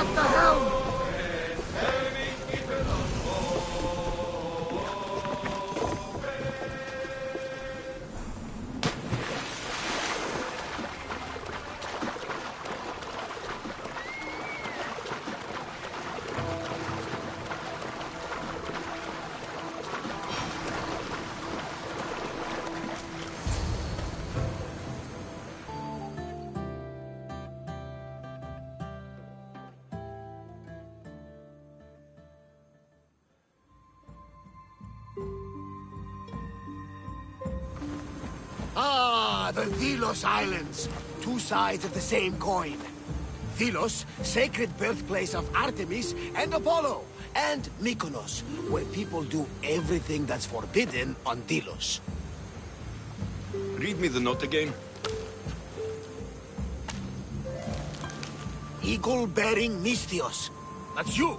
at the helm! Ah, the Delos Islands. Two sides of the same coin. Delos, sacred birthplace of Artemis and Apollo. And Mykonos, where people do everything that's forbidden on Delos. Read me the note again. Eagle-bearing Mystios. That's you.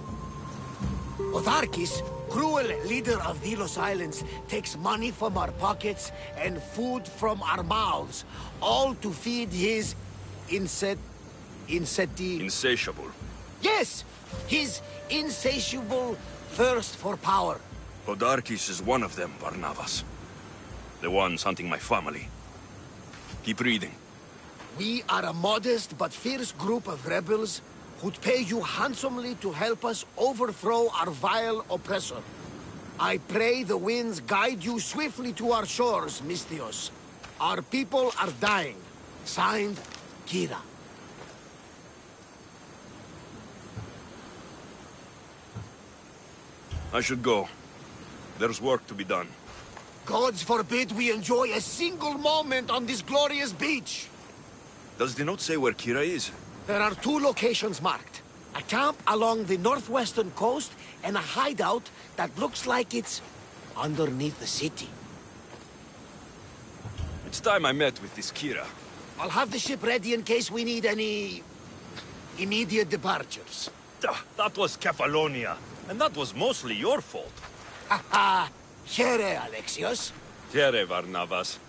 Otharkis, cruel leader of Delos Islands, takes money from our pockets and food from our mouths, all to feed his Insatiable. Yes! His insatiable thirst for power. Oddyssey is one of them, Barnabas. The ones hunting my family. Keep reading. We are a modest but fierce group of rebels who'd pay you handsomely to help us overthrow our vile oppressor. I pray the winds guide you swiftly to our shores, Mystios. Our people are dying. Signed, Kira. I should go. There's work to be done. Gods forbid we enjoy a single moment on this glorious beach! Does the note say where Kira is? There are two locations marked. A camp along the northwestern coast, and a hideout that looks like it's underneath the city. It's time I met with this Kira. I'll have the ship ready in case we need any immediate departures. That was Kefalonia, and that was mostly your fault. Haha, here, Alexios. Here, Barnabas.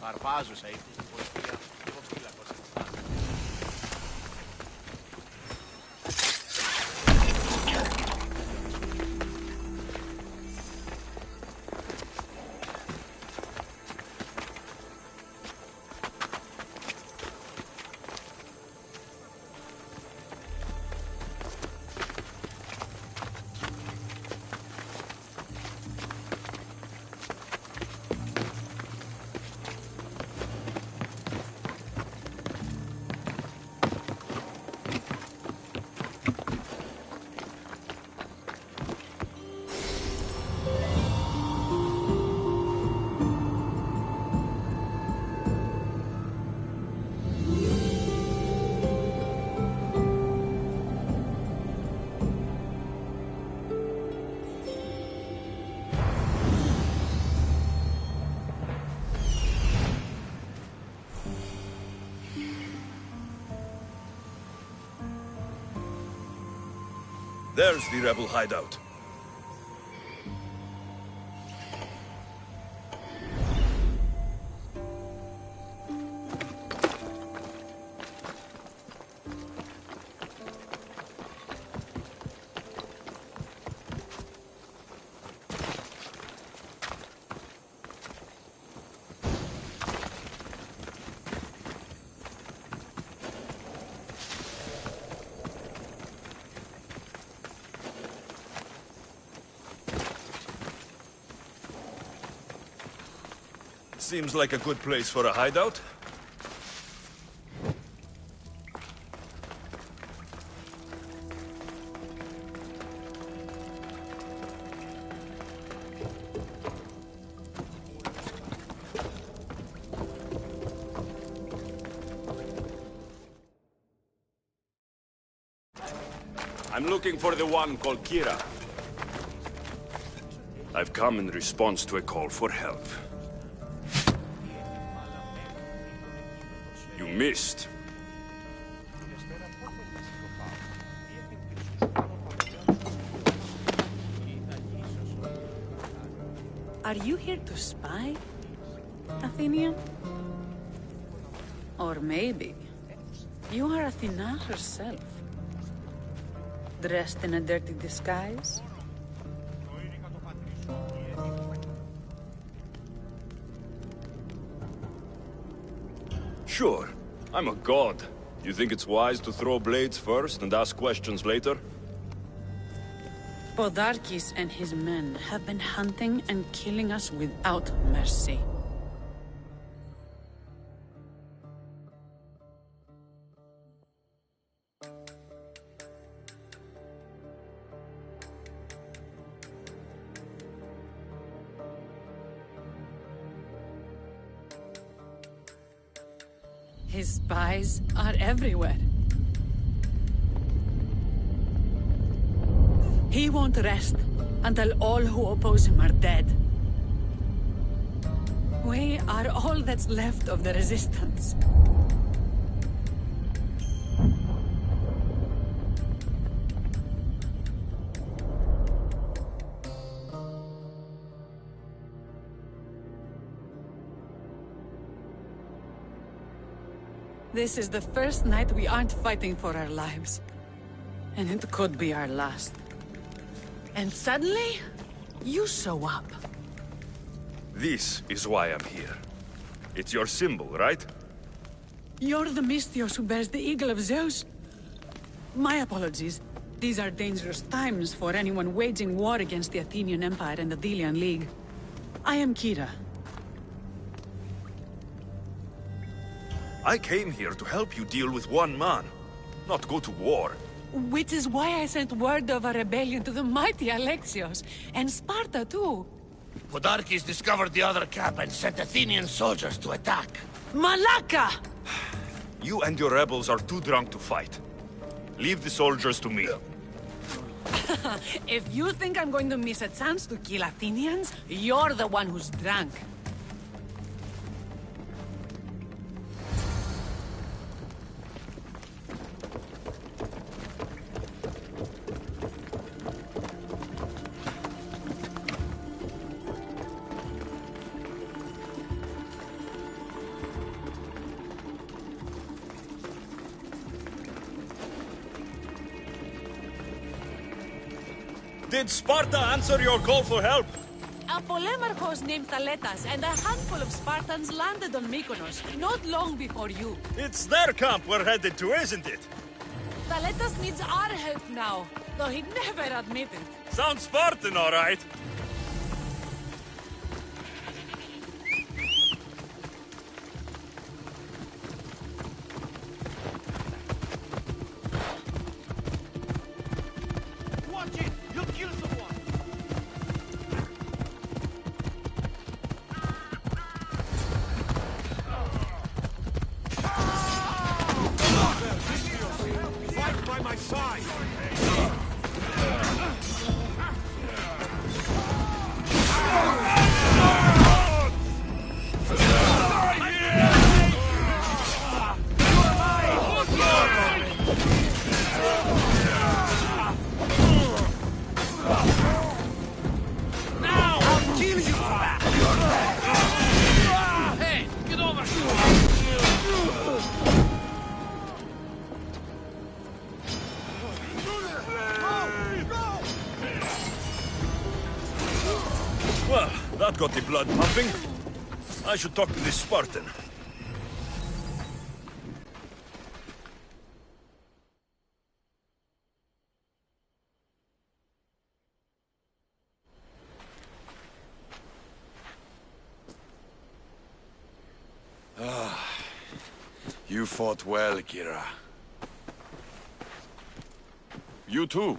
Αρπάζουσα ήρθε στην πολιτεία. Εγώ φύλακος. There's the rebel hideout. Seems like a good place for a hideout. I'm looking for the one called Kira. I've come in response to a call for help. You missed. Are you here to spy, Athenian? Or maybe you are Athena herself, dressed in a dirty disguise? Sure, I'm a god. You think it's wise to throw blades first and ask questions later? Podarkes and his men have been hunting and killing us without mercy. His spies are everywhere. He won't rest until all who oppose him are dead. We are all that's left of the resistance. This is the first night we aren't fighting for our lives. And it could be our last. And suddenly, you show up. This is why I'm here. It's your symbol, right? You're the Mystios who bears the eagle of Zeus? My apologies. These are dangerous times for anyone waging war against the Athenian Empire and the Delian League. I am Kira. I came here to help you deal with one man, not go to war. Which is why I sent word of a rebellion to the mighty Alexios, and Sparta too. Podarkes discovered the other camp and sent Athenian soldiers to attack. Malaka! You and your rebels are too drunk to fight. Leave the soldiers to me. If you think I'm going to miss a chance to kill Athenians, you're the one who's drunk. Did Sparta answer your call for help? A polemarchos named Thaletas and a handful of Spartans landed on Mykonos, not long before you. It's their camp we're headed to, isn't it? Thaletas needs our help now, though he'd never admit it. Sounds Spartan, all right. Watch it! You'll kill someone! Fight by my side! Hey, get over! Well, that got the blood pumping. I should talk to this Spartan. You fought well, Kira. You too.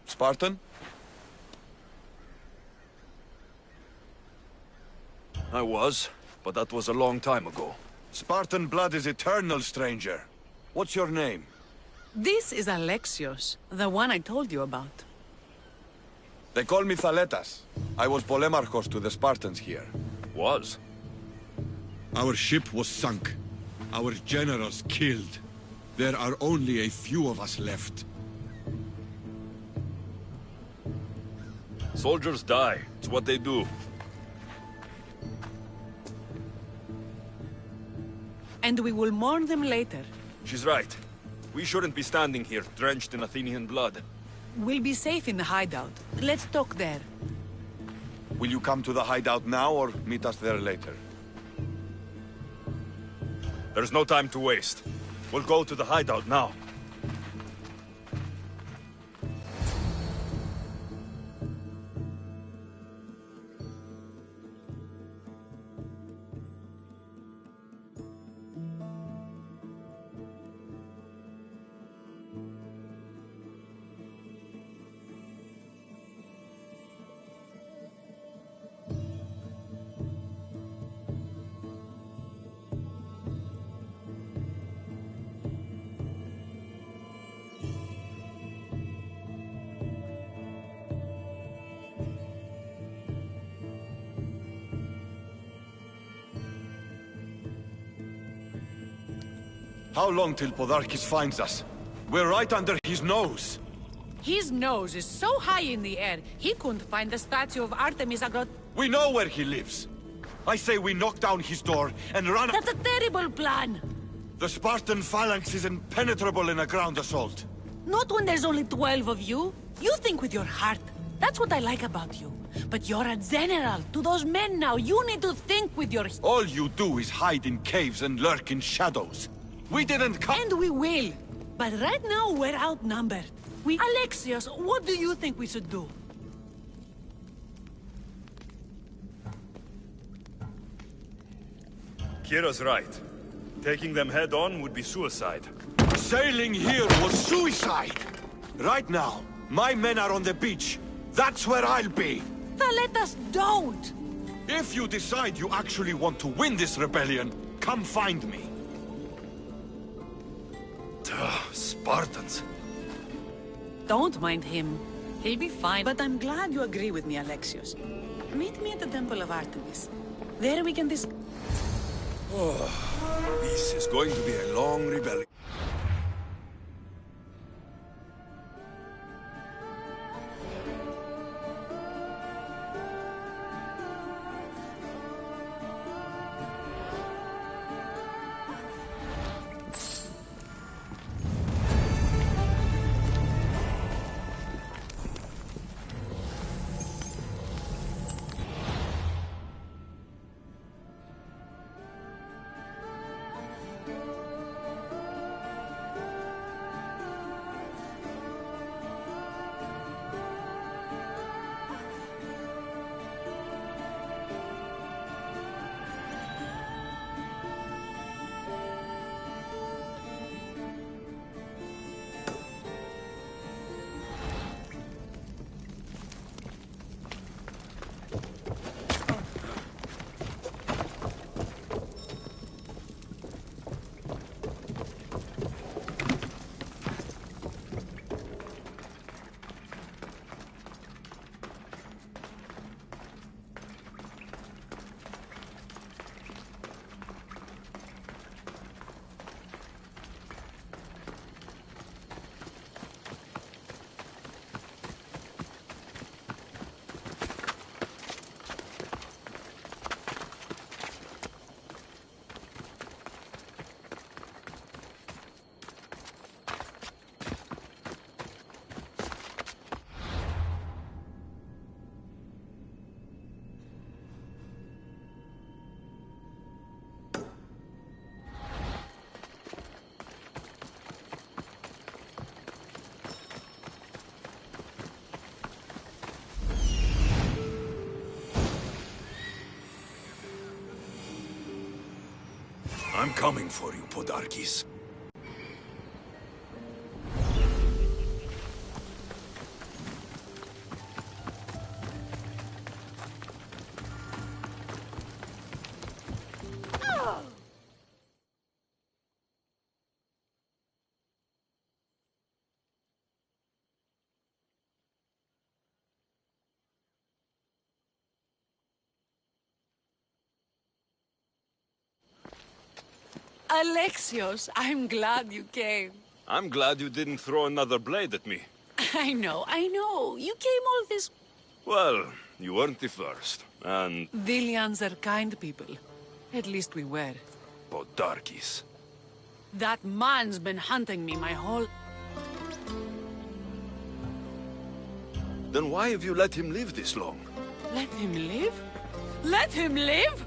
Spartan? I was, but that was a long time ago. Spartan blood is eternal, stranger. What's your name? This is Alexios, the one I told you about. They call me Thaletas. I was Polemarchos to the Spartans here. Was? Our ship was sunk. Our generals killed. There are only a few of us left. Soldiers die. It's what they do. And we will mourn them later. She's right. We shouldn't be standing here, drenched in Athenian blood. We'll be safe in the hideout. Let's talk there. Will you come to the hideout now or meet us there later? There's no time to waste. We'll go to the hideout now. How long till Podarkis finds us? We're right under his nose. His nose is so high in the air, he couldn't find the statue of Artemis Agrot. We know where he lives. I say we knock down his door and run. That's a terrible plan! The Spartan phalanx is impenetrable in a ground assault. Not when there's only 12 of you. You think with your heart. That's what I like about you. But you're a general. To those men now, you need to think with your... All you do is hide in caves and lurk in shadows. We didn't come... And we will. But right now, we're outnumbered. Alexios, what do you think we should do? Kira's right. Taking them head on would be suicide. Sailing here was suicide! Right now, my men are on the beach. That's where I'll be! Let us don't! If you decide you actually want to win this rebellion, come find me. Spartans. Don't mind him. He'll be fine. But I'm glad you agree with me, Alexios. Meet me at the Temple of Artemis. There we can discuss. This is going to be a long rebellion. I'm coming for you, Podarkis. Alexios, I'm glad you came. I'm glad you didn't throw another blade at me. I know. You came all this... Well, you weren't the first, and... Dilians are kind people. At least we were. Podarkis. That man's been hunting me my whole... Then why have you let him live this long? Let him live? Let him live?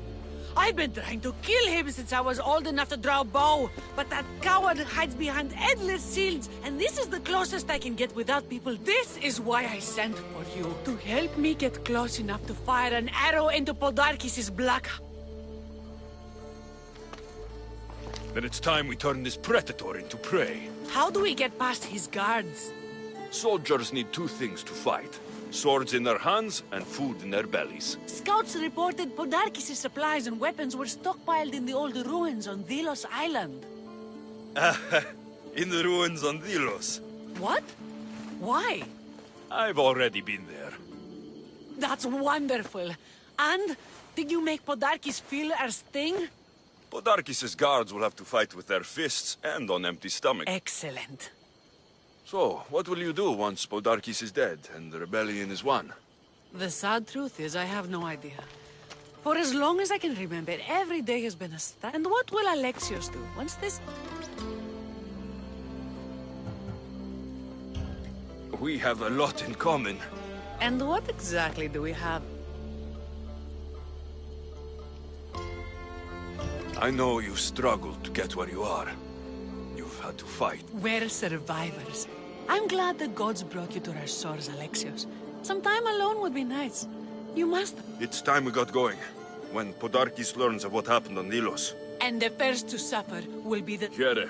I've been trying to kill him since I was old enough to draw a bow, but that coward hides behind endless shields, and this is the closest I can get without people. This is why I sent for you, to help me get close enough to fire an arrow into Podarkis' black... Then it's time we turn this predator into prey. How do we get past his guards? Soldiers need two things to fight. Swords in their hands and food in their bellies. Scouts reported Podarkis' supplies and weapons were stockpiled in the old ruins on Delos Island. In the ruins on Delos. What? Why? I've already been there. That's wonderful. And did you make Podarkis feel our sting? Podarkis' guards will have to fight with their fists and on empty stomachs. Excellent. So, what will you do once Podarkis is dead and the rebellion is won? The sad truth is I have no idea. For as long as I can remember, every day has been a start. And what will Alexios do once this... We have a lot in common. And what exactly do we have? I know you struggled to get where you are. You've had to fight. We're survivors. I'm glad the gods brought you to our shores, Alexios. Some time alone would be nice. You must... It's time we got going. When Podarkis learns of what happened on Delos. And the first to suffer will be the... Here.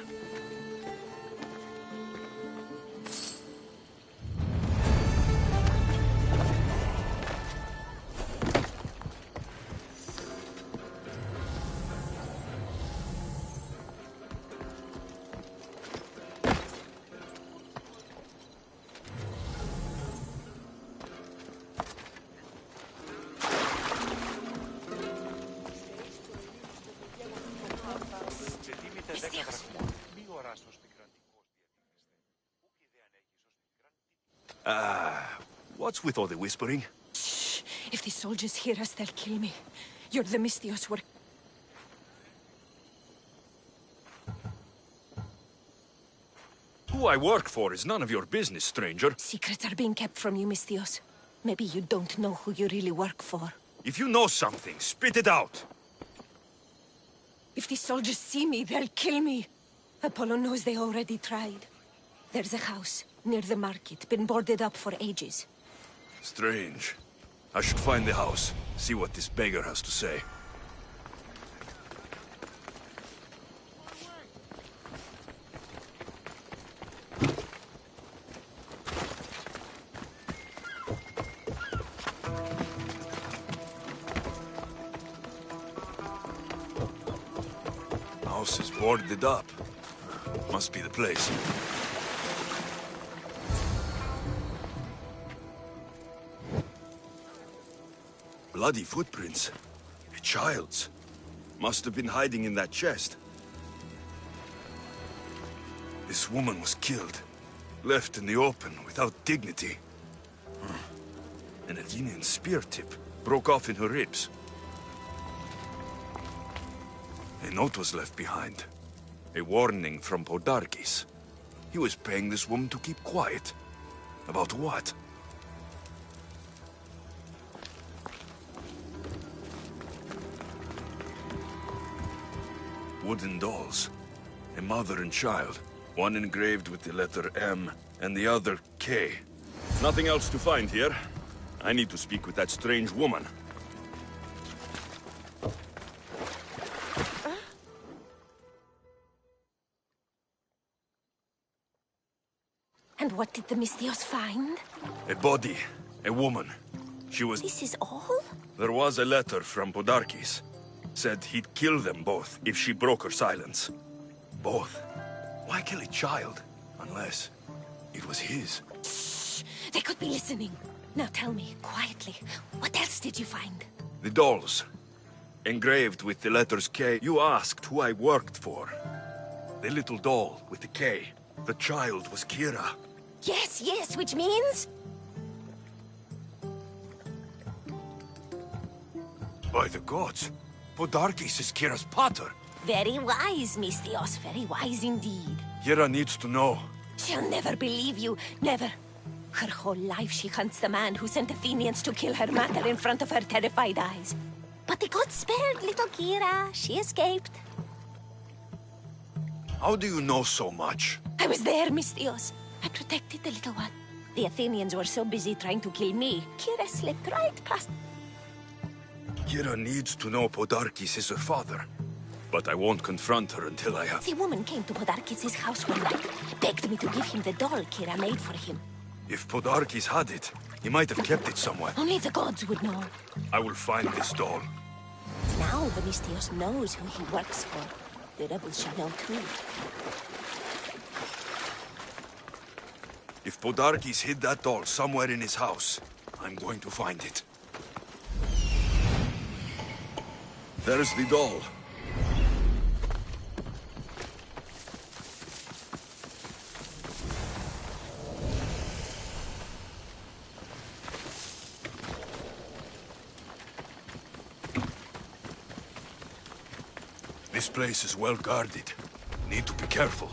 What's with all the whispering? Shh! If the soldiers hear us, they'll kill me. You're the Mystios were... Who I work for is none of your business, stranger. Secrets are being kept from you, Mystios. Maybe you don't know who you really work for. If you know something, spit it out. If the soldiers see me, they'll kill me. Apollo knows they already tried. There's a house near the market, been boarded up for ages. Strange. I should find the house, see what this beggar has to say. House is boarded up. Must be the place. Bloody footprints. A child's. Must have been hiding in that chest. This woman was killed. Left in the open, without dignity. An Athenian spear tip broke off in her ribs. A note was left behind. A warning from Podarkis. He was paying this woman to keep quiet. About what? Wooden dolls. A mother and child. One engraved with the letter M, and the other K. Nothing else to find here. I need to speak with that strange woman. And what did the Misthios find? A body. A woman. She was... This is all? There was a letter from Podarkis. Said he'd kill them both if she broke her silence. Both? Why kill a child? Unless it was his. Shh! They could be listening. Now tell me, quietly, what else did you find? The dolls. Engraved with the letters K. You asked who I worked for. The little doll with the K. The child was Kira. Yes, yes, which means? By the gods, Podarkis is Kira's pater. Very wise, Misthios, very wise indeed. Kira needs to know. She'll never believe you, never. Her whole life she hunts the man who sent Athenians to kill her mater in front of her terrified eyes. But the gods spared little Kira. She escaped. How do you know so much? I was there, Misthios. I protected the little one. The Athenians were so busy trying to kill me, Kira slipped right past. Kira needs to know Podarkis is her father. But I won't confront her until I have... The woman came to Podarkis' house one night, begged me to give him the doll Kira made for him. If Podarkis had it, he might have kept it somewhere. Only the gods would know. I will find this doll. Now the Misthios knows who he works for. The rebels should know too. If Podarkis hid that doll somewhere in his house, I'm going to find it. There's the doll. This place is well guarded. Need to be careful.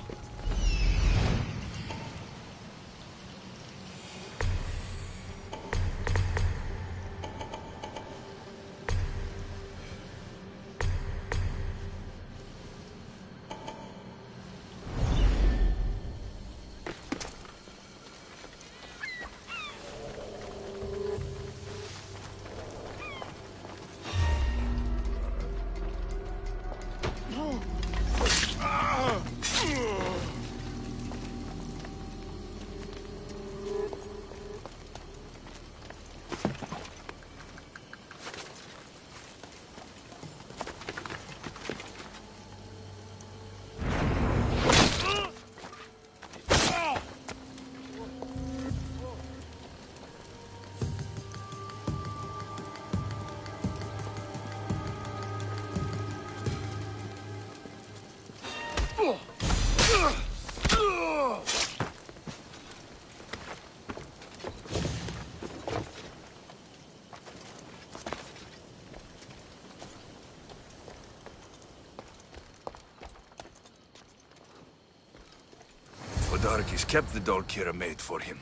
Podarkis kept the doll Kira made for him.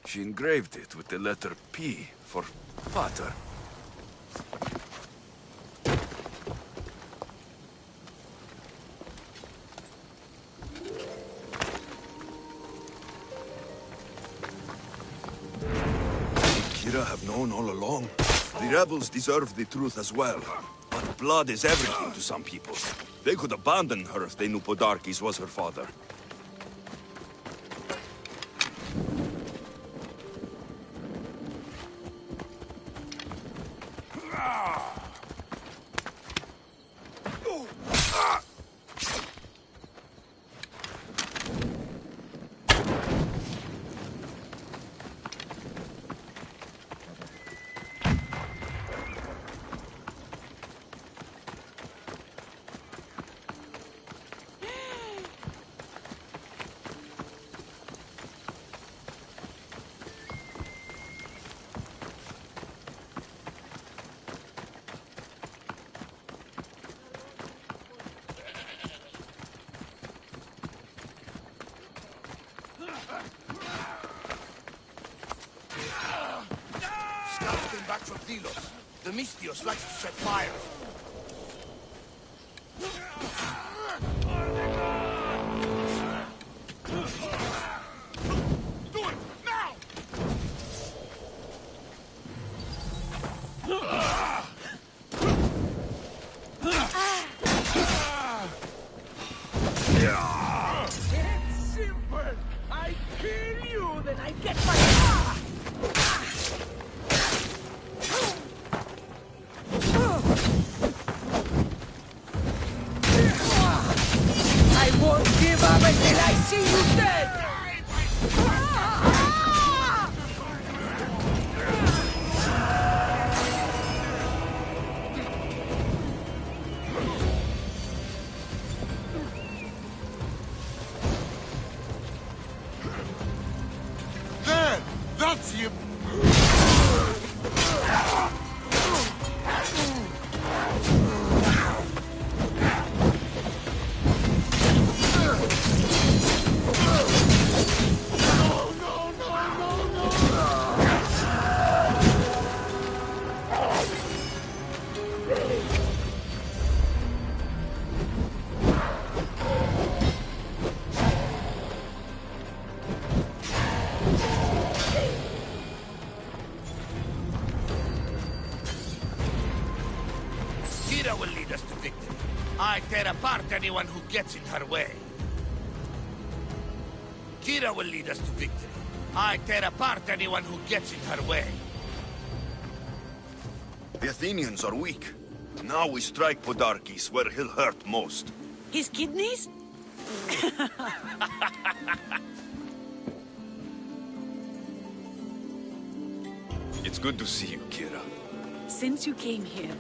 She engraved it with the letter P for Pater. Kira have known all along. The rebels deserve the truth as well. But blood is everything to some people. They could abandon her if they knew Podarkis was her father. Scouts came back from Delos. The Misthios likes to set fire. Do it! Now! It's simple. I kill you, Get my... I won't give up until I see you dead! There! That's him! Kira will lead us to victory. I tear apart anyone who gets in her way. Kira will lead us to victory. I tear apart anyone who gets in her way. The Athenians are weak. Now we strike Podarkes where he'll hurt most. His kidneys? It's good to see you, Kira. Since you came here,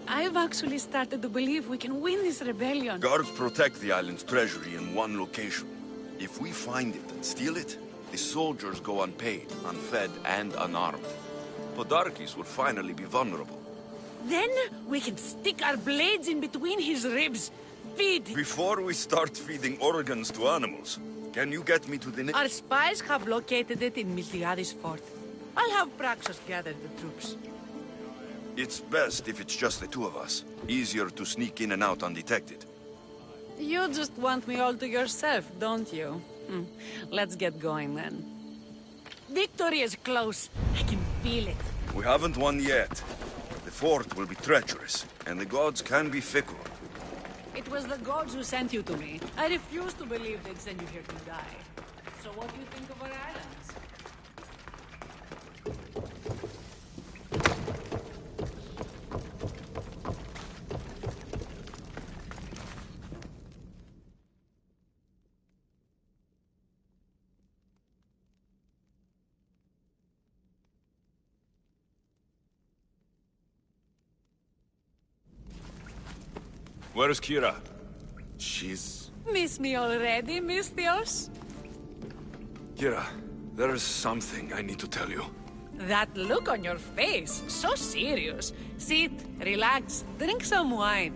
I've actually started to believe we can win this rebellion. Guards protect the island's treasury in one location. If we find it and steal it, the soldiers go unpaid, unfed, and unarmed. Podarkes will finally be vulnerable. Then we can stick our blades in between his ribs. Feed. Before we start feeding organs to animals, can you get me to the... Our spies have located it in Miltiades fort. I'll have Praxos gather the troops. It's best if it's just the two of us. Easier to sneak in and out undetected. You just want me all to yourself, don't you? Let's get going then. Victory is close. I can feel it. We haven't won yet. The fort will be treacherous, and the gods can be fickle. It was the gods who sent you to me. I refuse to believe they'd send you here to die. So what do you think of our islands? Where's Kira? She's... Miss me already, Misthios? Kira, there is something I need to tell you. That look on your face, so serious. Sit, relax, drink some wine.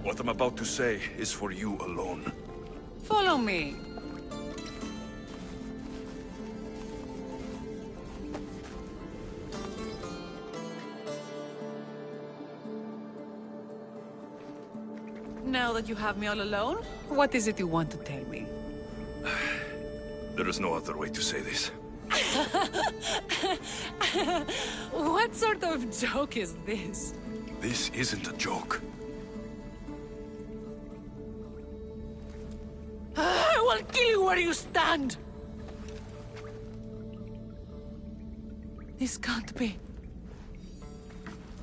What I'm about to say is for you alone. Follow me. Now that you have me all alone, what is it you want to tell me? There is no other way to say this. What sort of joke is this? This isn't a joke. I will kill you where you stand! This can't be.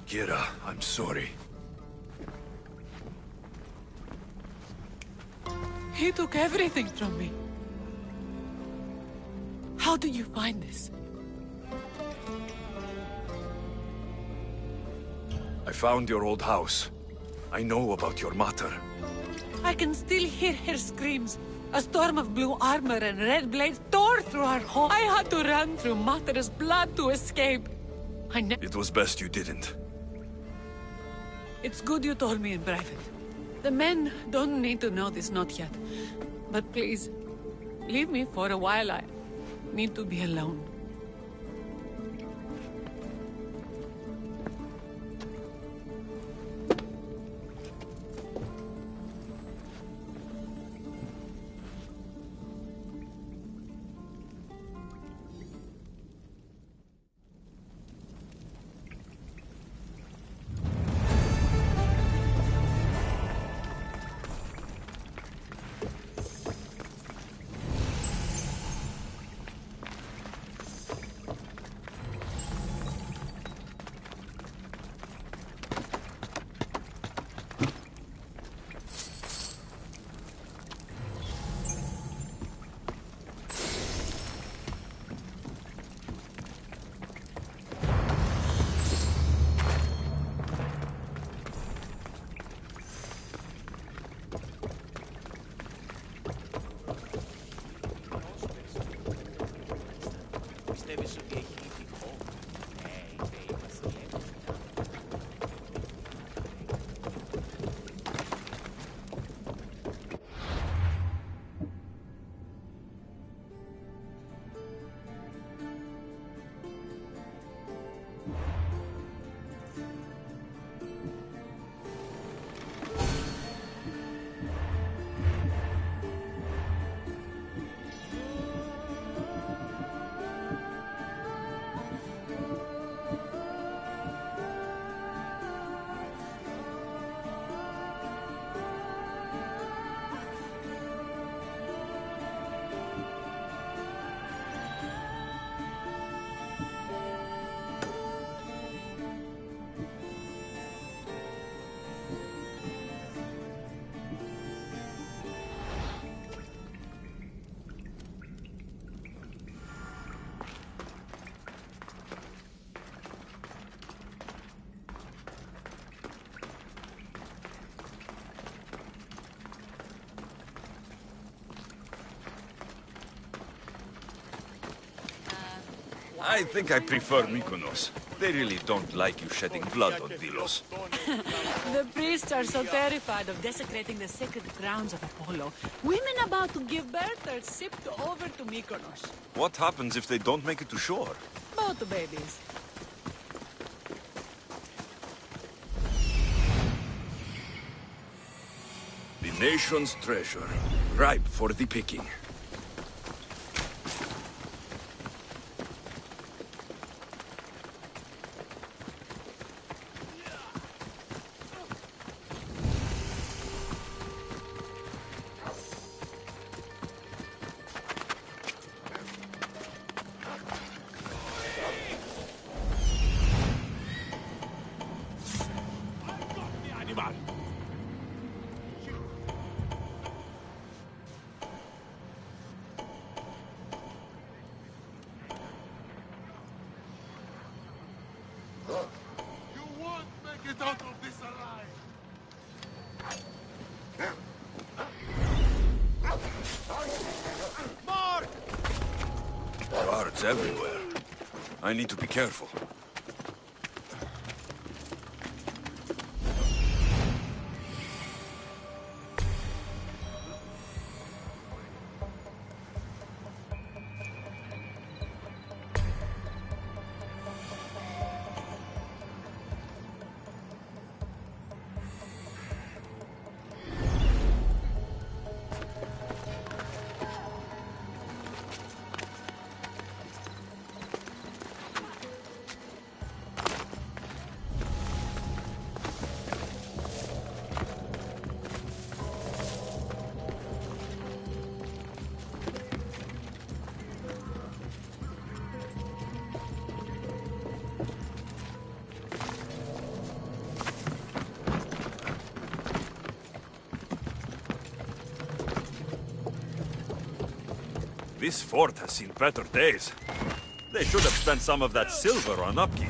Kira, I'm sorry. He took everything from me. How did you find this? I found your old house. I know about your mother. I can still hear her screams. A storm of blue armor and red blades tore through our home. I had to run through Mater's blood to escape. It was best you didn't. It's good you told me in private. The men don't need to know this, not yet. But please, leave me for a while. I need to be alone. I think I prefer Mykonos. They really don't like you shedding blood on Delos. The priests are so terrified of desecrating the sacred grounds of Apollo. Women about to give birth are shipped over to Mykonos. What happens if they don't make it to shore? Both babies. The nation's treasure, ripe for the picking. Guards everywhere. I need to be careful. This fort has seen better days. They should have spent some of that silver on upkeep.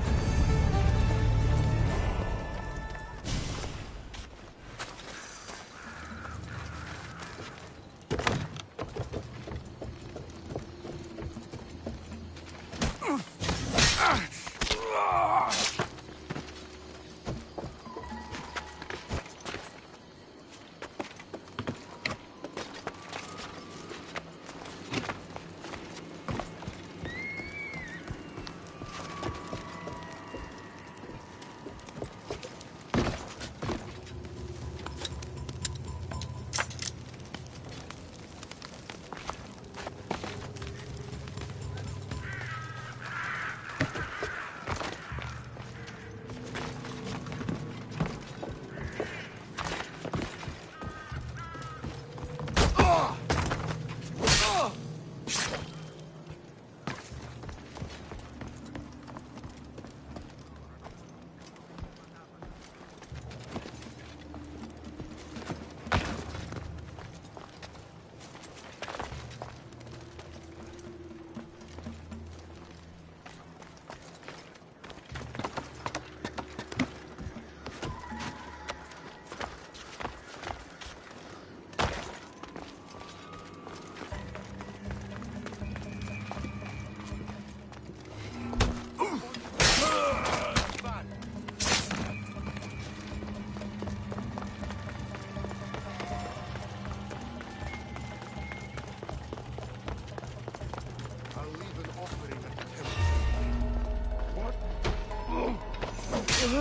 To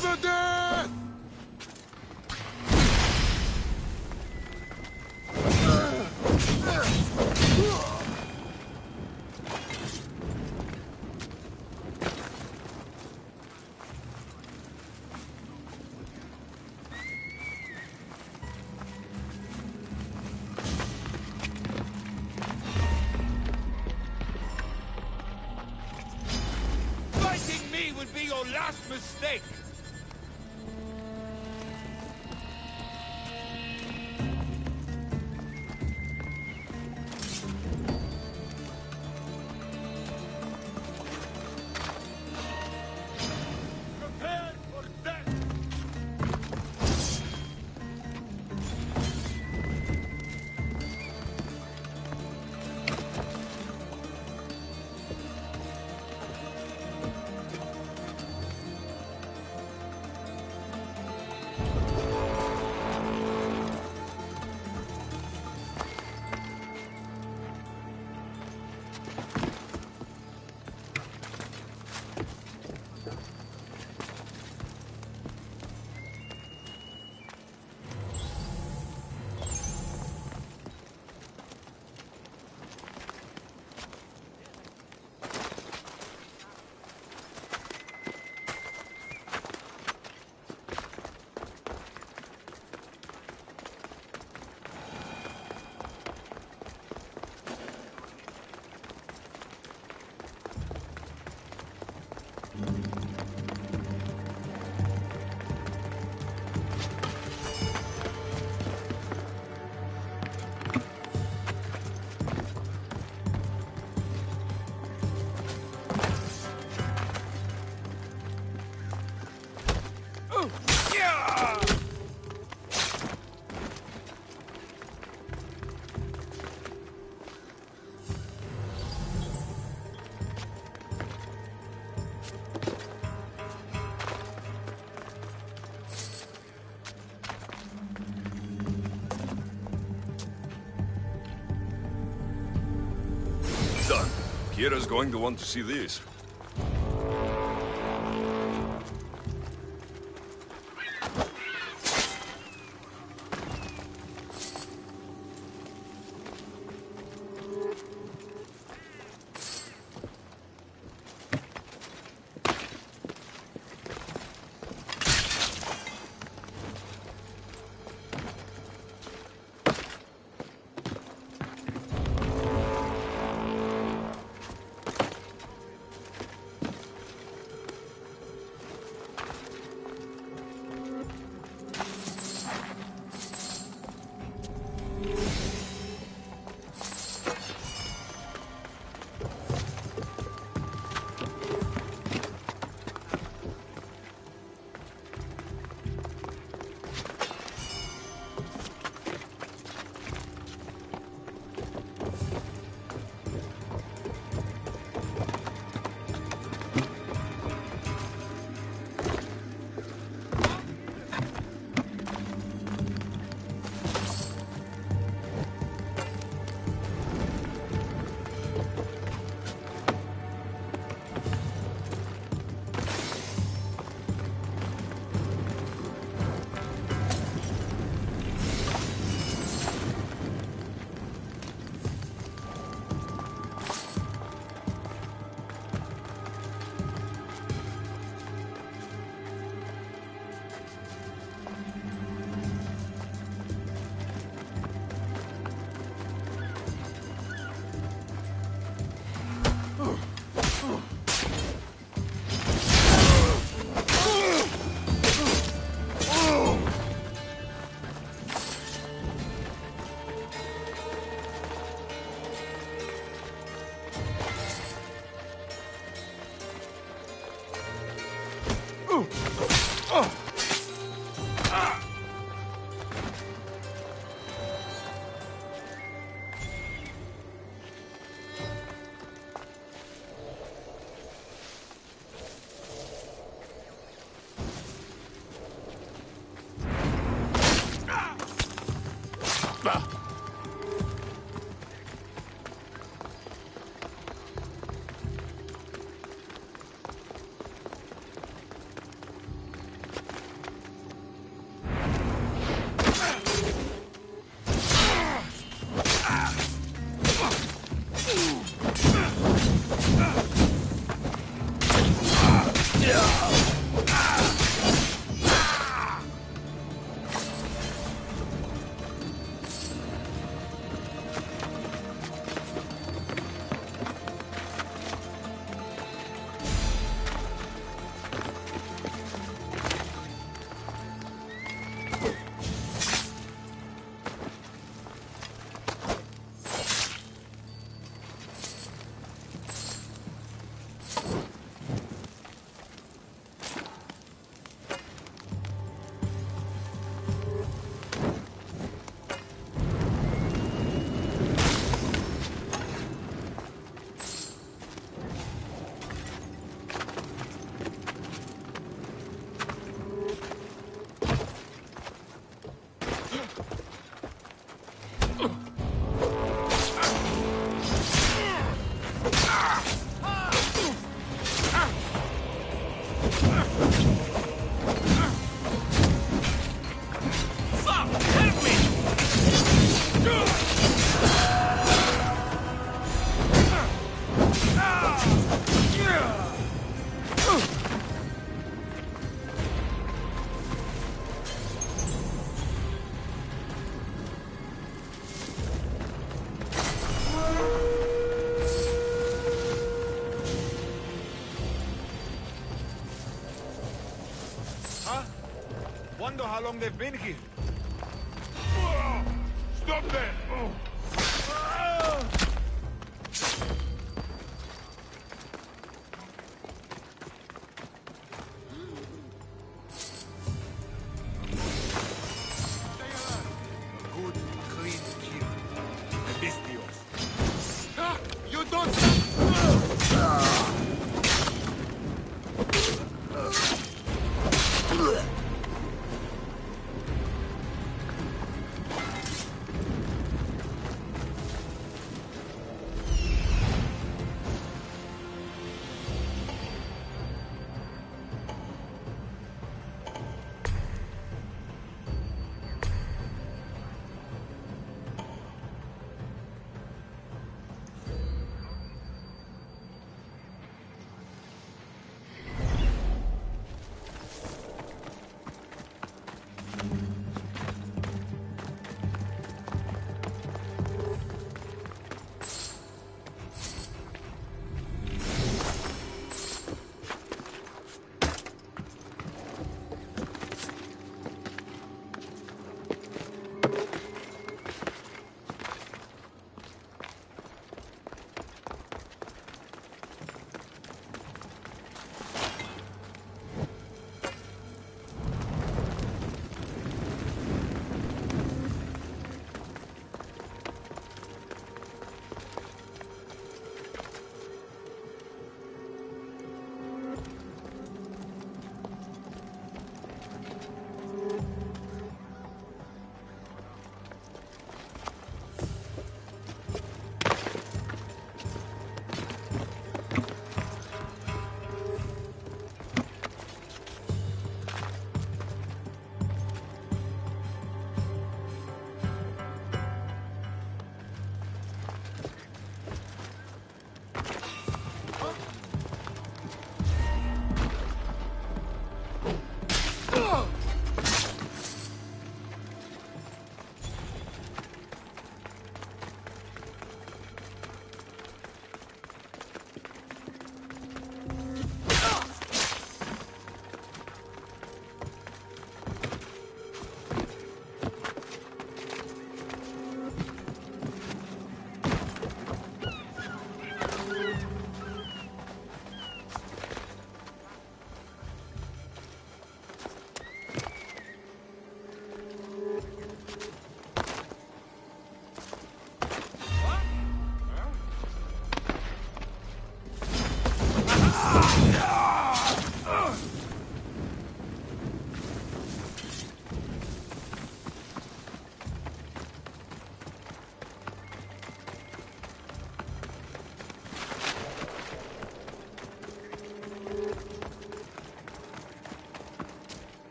the death! Fighting me would be your last mistake! Prepare for death! Done. Kira's going to want to see this. Wonder how long they've been here. Stop that!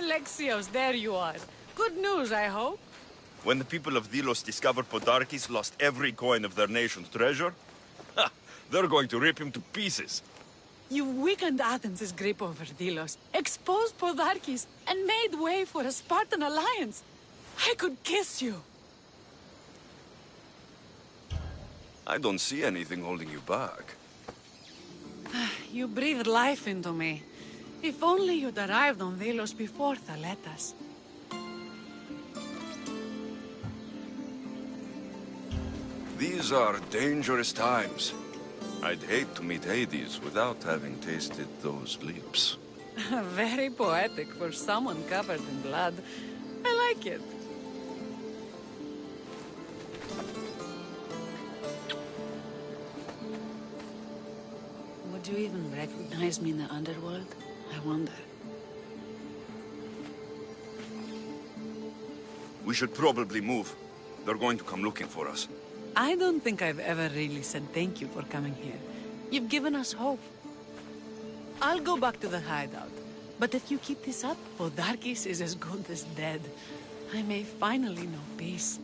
Alexios, there you are. Good news, I hope. When the people of Delos discovered Podarkes lost every coin of their nation's treasure, ha, they're going to rip him to pieces. You weakened Athens' grip over Delos, exposed Podarkes, and made way for a Spartan alliance. I could kiss you. I don't see anything holding you back. You breathed life into me. If only you'd arrived on Delos before Thaletas. These are dangerous times. I'd hate to meet Hades without having tasted those lips. Very poetic for someone covered in blood. I like it. Would you even recognize me in the underworld? I wonder. We should probably move. They're going to come looking for us. I don't think I've ever really said thank you for coming here. You've given us hope. I'll go back to the hideout. But if you keep this up, Podarkes is as good as dead. I may finally know peace.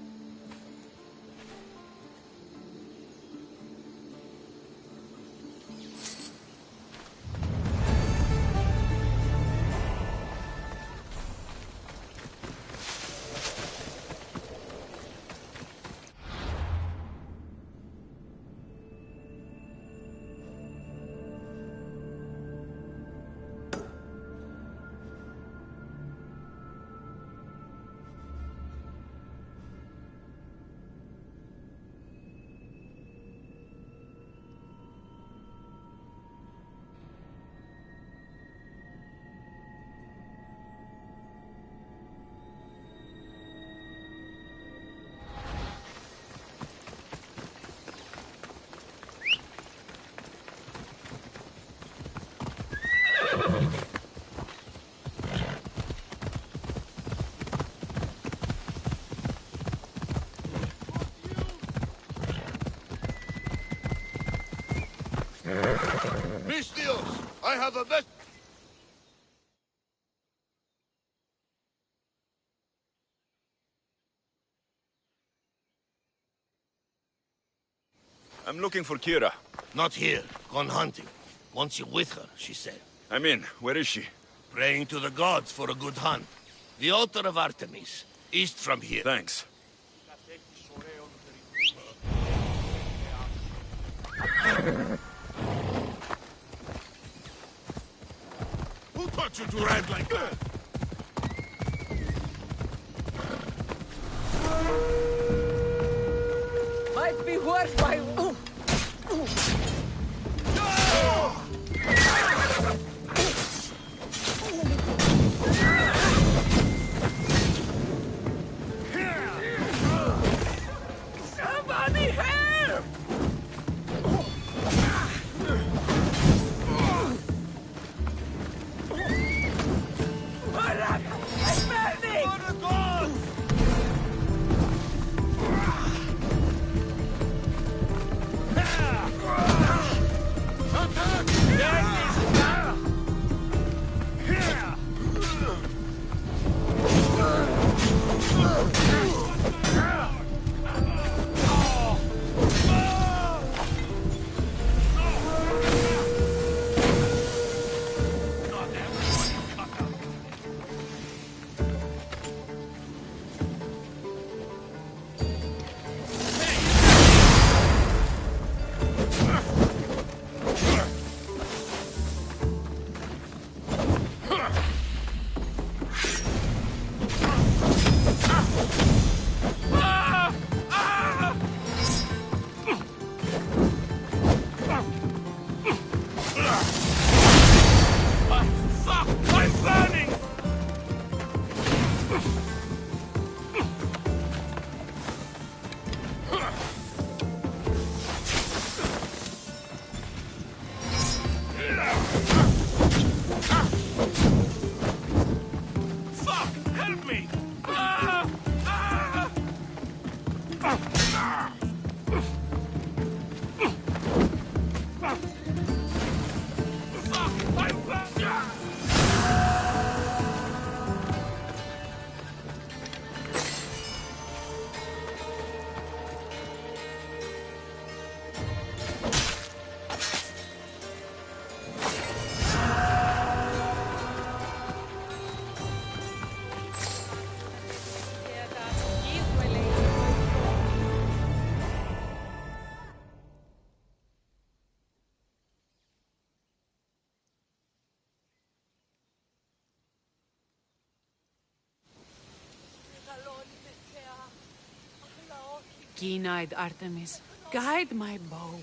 Mistios, I have a best... I'm looking for Kira. Not here. Gone hunting. Wants you with her, she said. I'm in. Where is she? Praying to the gods for a good hunt. The altar of Artemis, east from here. Thanks. Who taught you to ride like that? Might be worth my... Somebody help! Fuck! Help me! Ah! Ah! Fuck! Keen-eyed Artemis, guide my bow.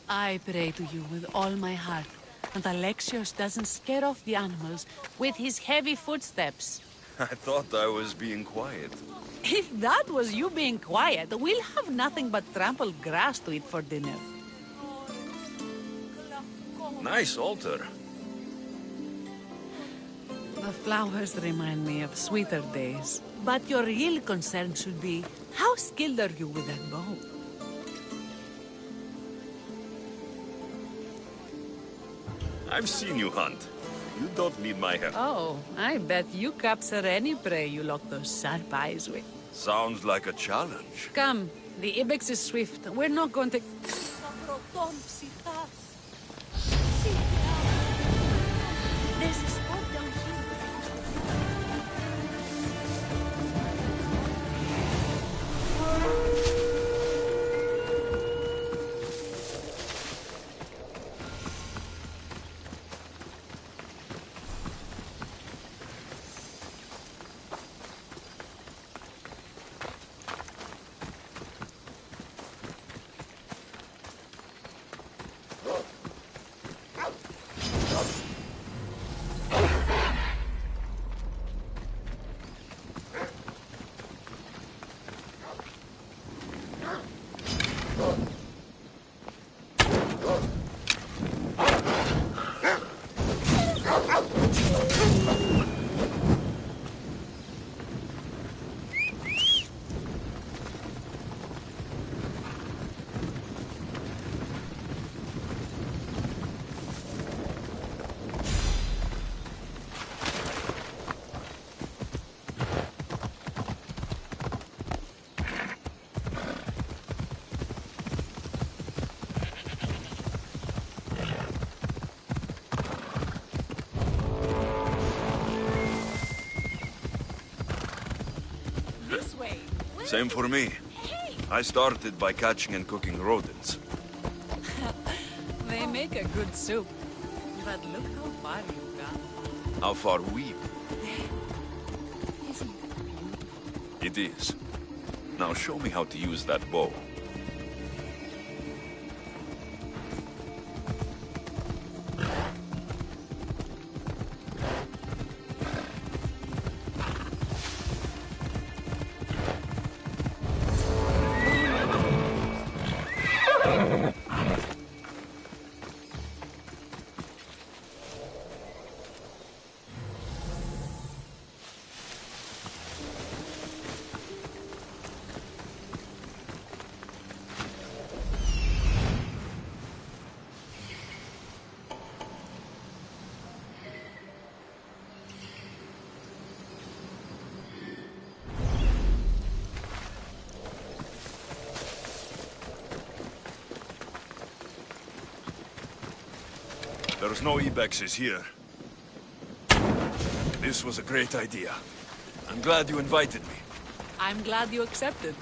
I pray to you with all my heart that Alexios doesn't scare off the animals with his heavy footsteps. I thought I was being quiet. If that was you being quiet, we'll have nothing but trampled grass to eat for dinner. Nice altar. The flowers remind me of sweeter days. But your real concern should be, how skilled are you with that bow? I've seen you hunt. You don't need my help. Oh, I bet you capture any prey you lock those sharp eyes with. Sounds like a challenge. Come, the ibex is swift. We're not going to... There's a spot down here. Same for me. I started by catching and cooking rodents. They make a good soup. But look how far you got. How far we've... Isn't it beautiful? It is. Now show me how to use that bow. There's no ibexes here. This was a great idea. I'm glad you invited me. I'm glad you accepted.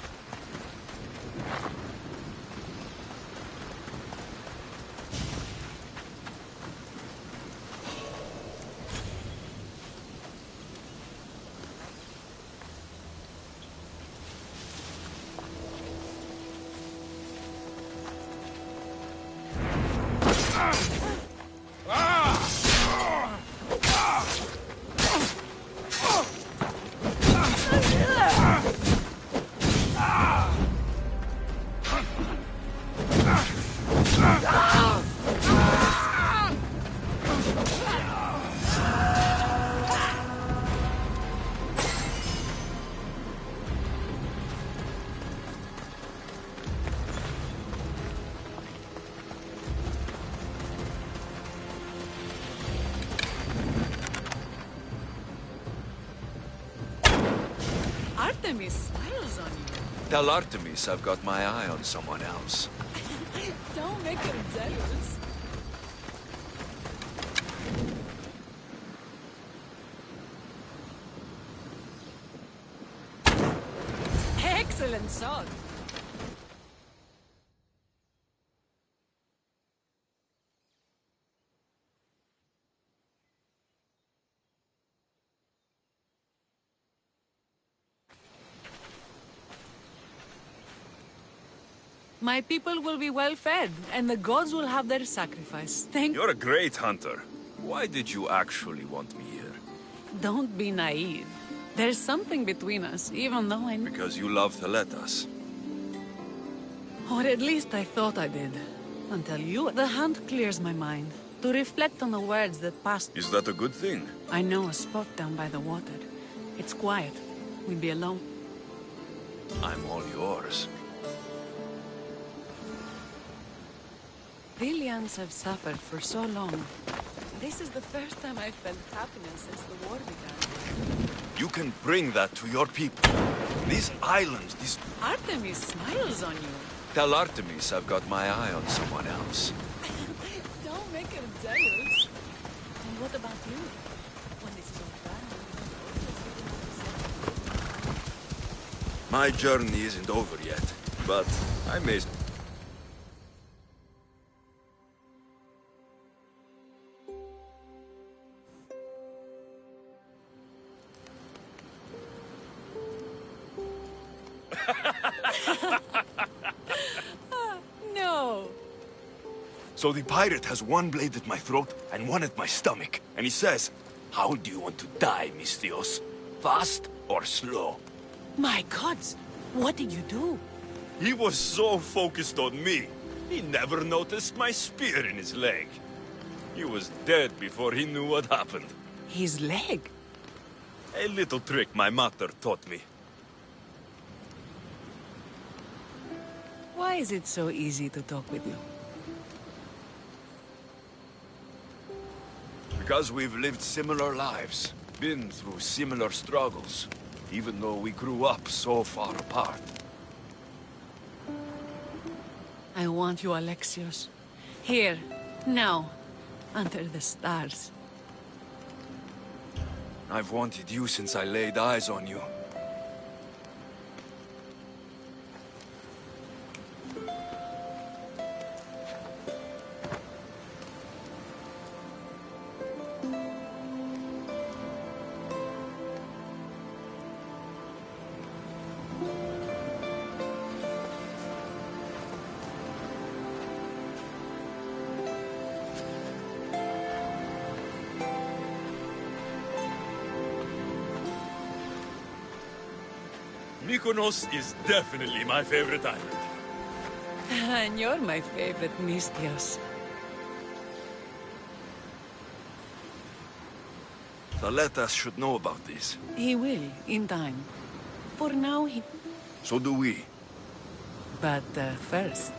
Artemis smiles on you. Tell Artemis I've got my eye on someone else. Don't make him jealous. Excellent shot. My people will be well fed, and the gods will have their sacrifice. You're a great hunter. Why did you actually want me here? Don't be naive. There's something between us, even though I... Because you love Theletas. Or at least I thought I did. Until you... The hunt clears my mind. To reflect on the words that passed... Is that a good thing? I know a spot down by the water. It's quiet. We'd be alone. I'm all yours. Villians have suffered for so long. This is the first time I've felt happiness since the war began. You can bring that to your people. These islands, these... Artemis smiles on you. Tell Artemis I've got my eye on someone else. Don't make him jealous. And what about you? When this is all done... My journey isn't over yet, but I may... No. So the pirate has one blade at my throat and one at my stomach. And he says, "How do you want to die, Mistios? Fast or slow?" My gods, what did you do? He was so focused on me, he never noticed my spear in his leg. He was dead before he knew what happened. His leg? A little trick my mother taught me. Why is it so easy to talk with you? Because we've lived similar lives, been through similar struggles, even though we grew up so far apart. I want you, Alexios. Here, now, under the stars. I've wanted you since I laid eyes on you. Mykonos is definitely my favorite island. And you're my favorite, Mistios. Theletas should know about this. He will, in time. For now, he... So do we. But first...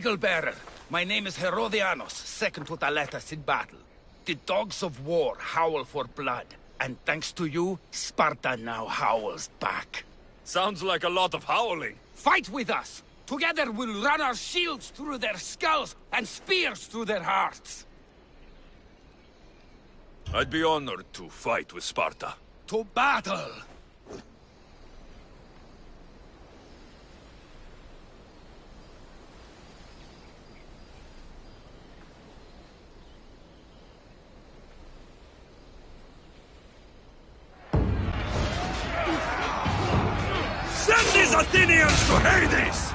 Eagle Bearer. My name is Herodianos, second to Thaletas in battle. The dogs of war howl for blood, and thanks to you, Sparta now howls back. Sounds like a lot of howling. Fight with us! Together we'll run our shields through their skulls and spears through their hearts! I'd be honored to fight with Sparta. To battle! Send these Athenians to Hades!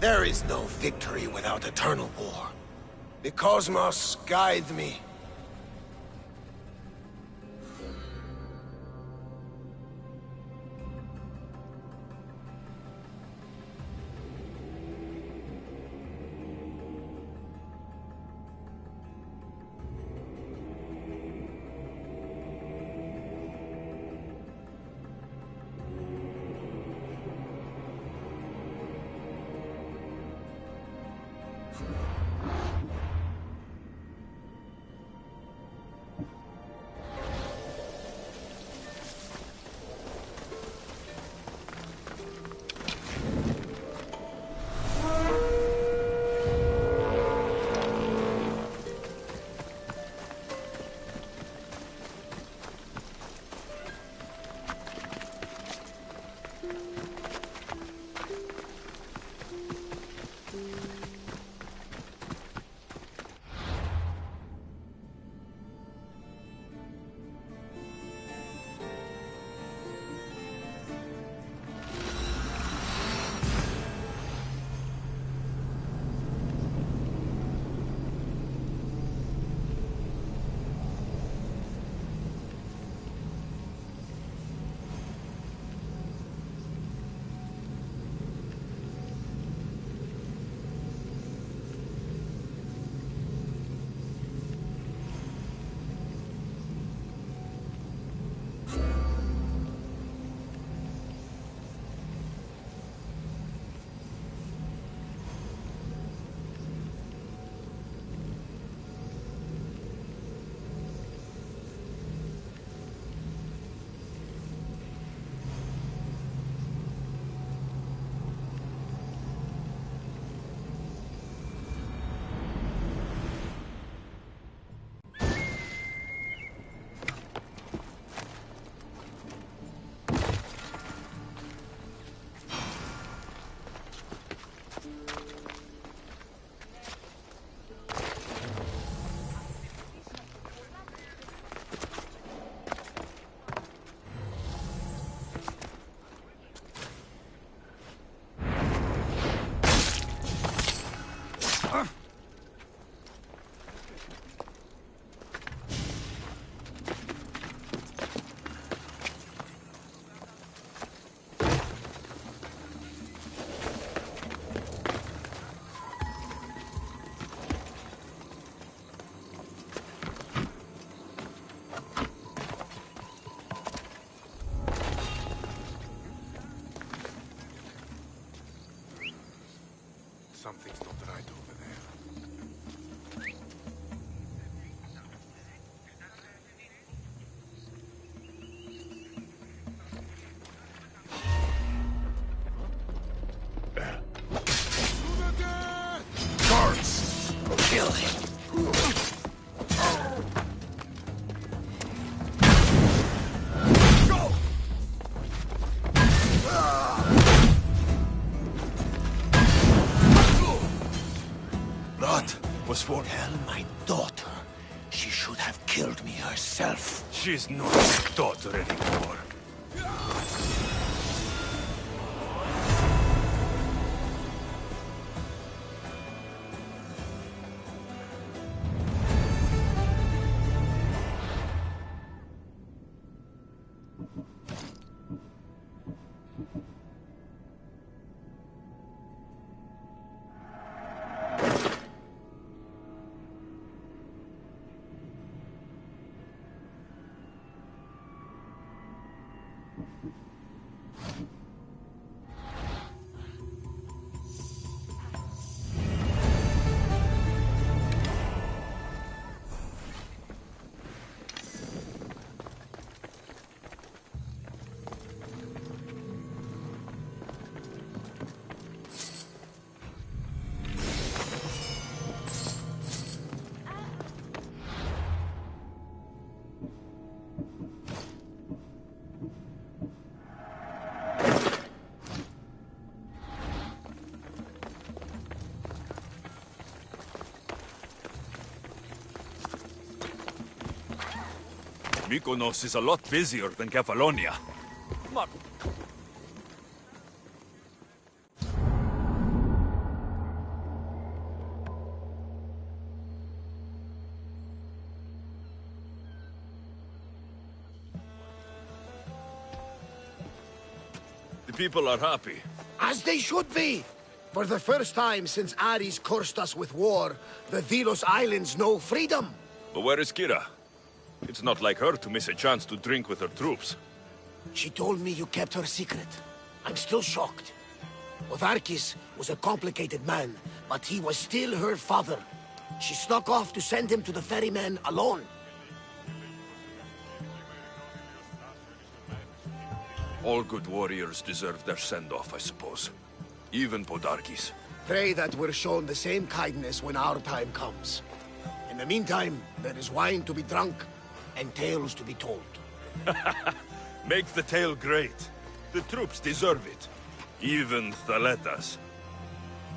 There is no victory without eternal war. The cosmos guide me. Something's not right over there. Guards! Kill him! Go! That was for... Tell my daughter she should have killed me herself. She's not my daughter anymore. Mykonos is a lot busier than Kefalonia. people are happy. As they should be! For the first time since Ares cursed us with war, the Delos Islands know freedom! But where is Kira? It's not like her to miss a chance to drink with her troops. She told me you kept her secret. I'm still shocked. Oddyssey was a complicated man, but he was still her father. She snuck off to send him to the ferryman alone. All good warriors deserve their send-off, I suppose. Even Podarkis. Pray that we're shown the same kindness when our time comes. In the meantime, there is wine to be drunk and tales to be told. Make the tale great. The troops deserve it. Even Thaletas.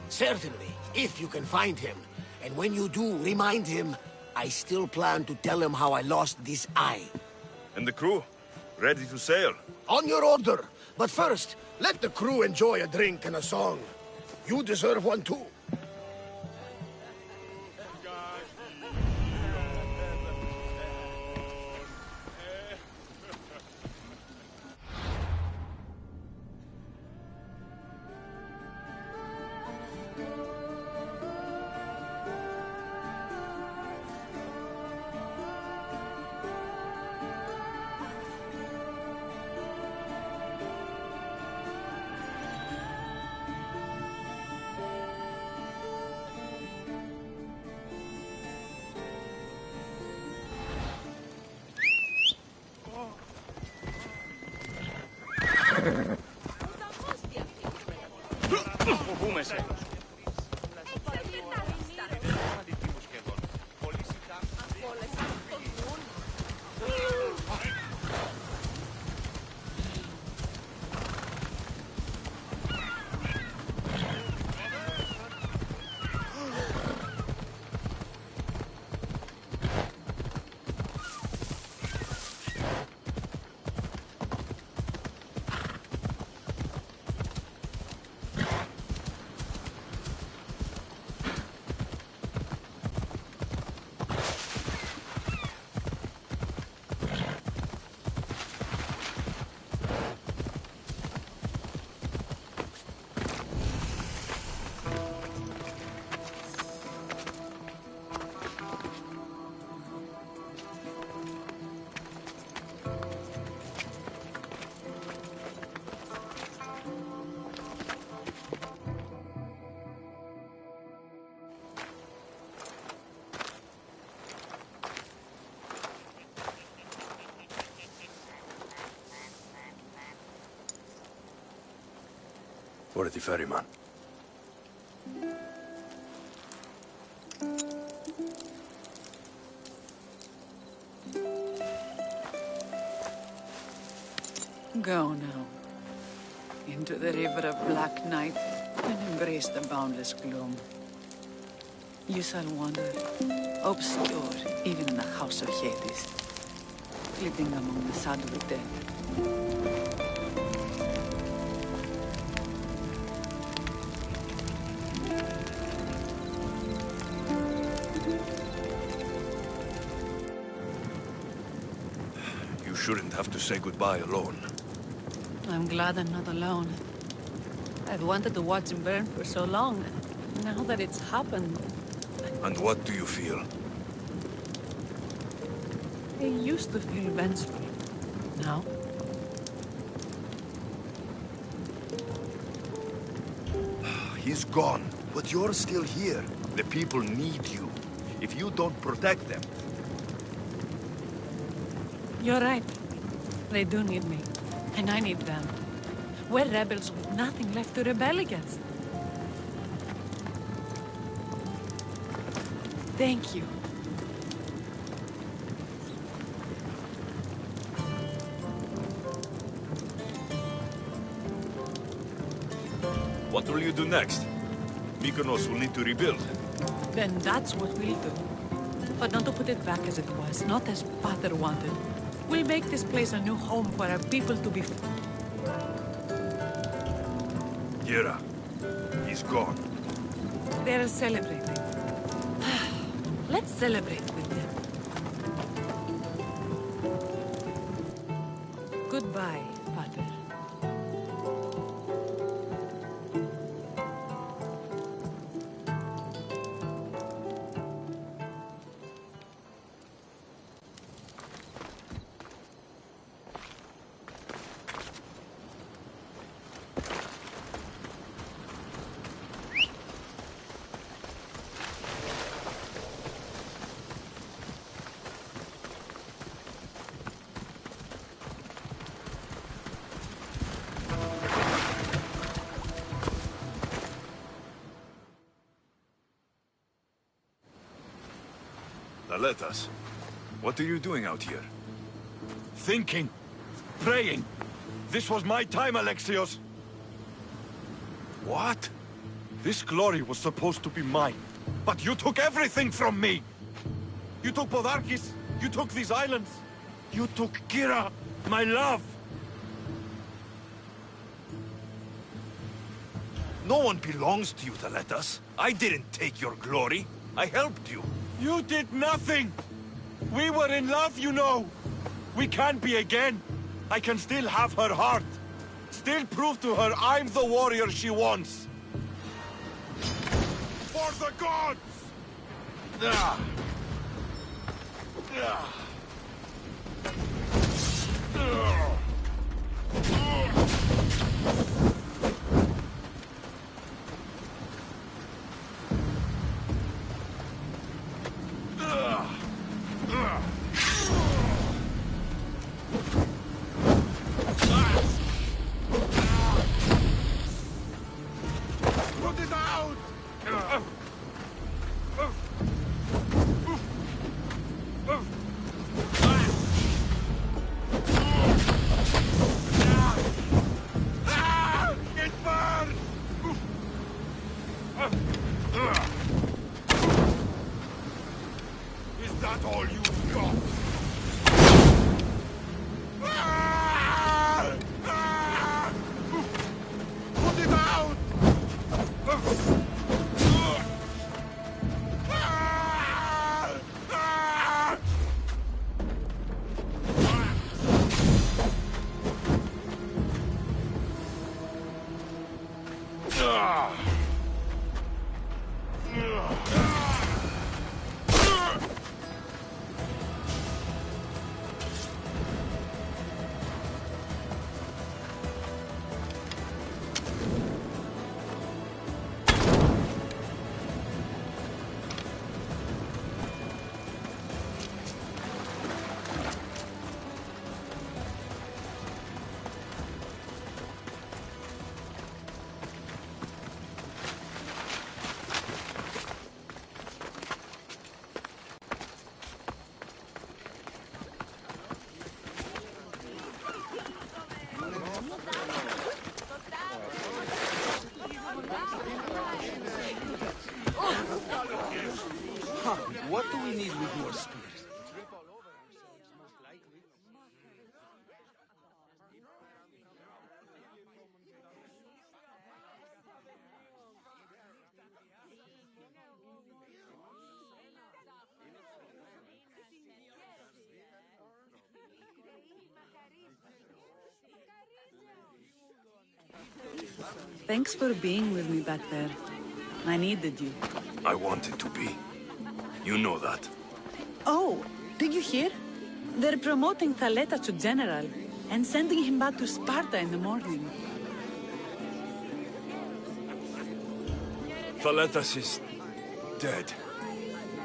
Certainly, if you can find him. And when you do, remind him, I still plan to tell him how I lost this eye. And the crew? Ready to sail? On your order. But first, let the crew enjoy a drink and a song. You deserve one too. Φοβούμαι σε. For the ferryman. Go now. Into the river of black night and embrace the boundless gloom. You shall wander, obscure even in the house of Hades, flitting among the sad of the dead. You shouldn't have to say goodbye alone. I'm glad I'm not alone. I've wanted to watch him burn for so long. Now that it's happened, And what do you feel? I used to feel vengeful. Now, He's gone, but you're still here. The people need you. If you don't protect them, you're right. They do need me. And I need them. We're rebels with nothing left to rebel against. Thank you. what will you do next? Mykonos will need to rebuild. Then that's what we'll do. But not to put it back as it was, not as Pater wanted. We'll make this place a new home for our people to be... Gira, he's gone. They're celebrating. Let's celebrate with them. Goodbye, Pater. Thaletas, what are you doing out here? Thinking. Praying. This was my time, Alexios. What? This glory was supposed to be mine. But you took everything from me! You took Podarkis. You took these islands. You took Kira, my love. No one belongs to you, Thaletas. I didn't take your glory. I helped you. You did nothing! We were in love, you know! We can be again. I can still have her heart. Still prove to her I'm the warrior she wants. For the gods! Ah. Ah. Put it out! It burns! Is that all you've got? Put it out! What do we need with more spears? Thanks for being with me back there. I needed you. I wanted to be. You know that. Oh, did you hear? They're promoting Thaleta to general and sending him back to Sparta in the morning. Thaletas is dead.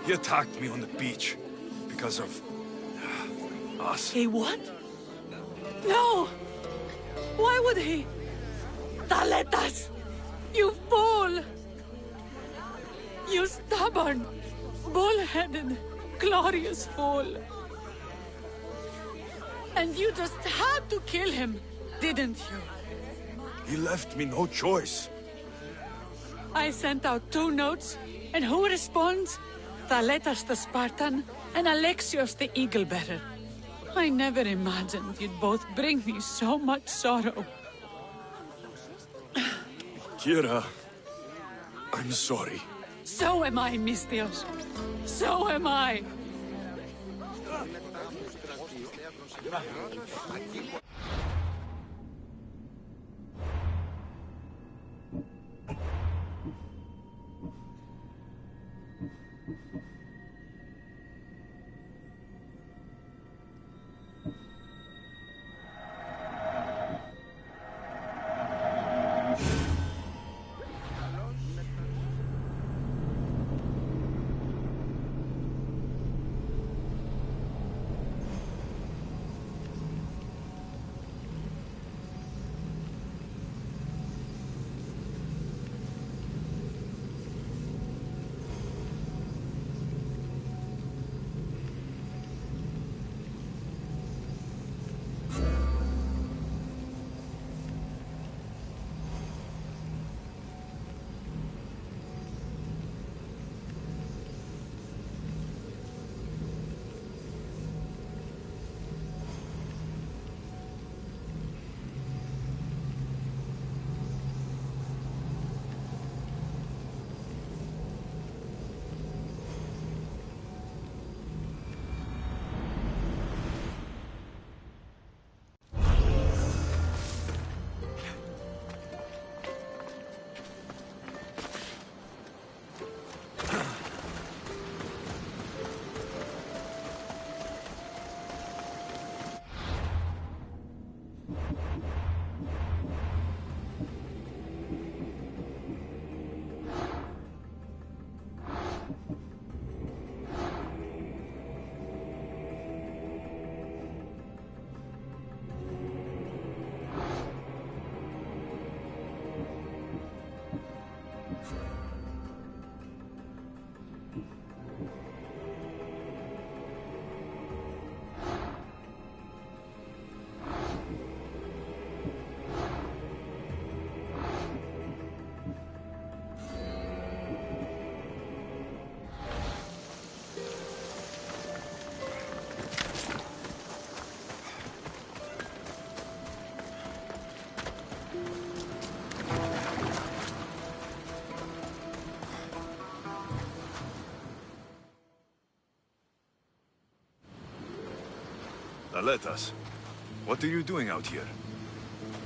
He attacked me on the beach because of us. He what? No! Why would he? Thaletas! You fool! You stubborn, bull-headed, glorious fool! And you just had to kill him, didn't you? He left me no choice. I sent out 2 notes, and who responds? Thaletas the Spartan and Alexios the Eagle-Bearer. I never imagined you'd both bring me so much sorrow. Kira, I'm sorry. So am I, Misthios. So am I. Thaletas, what are you doing out here?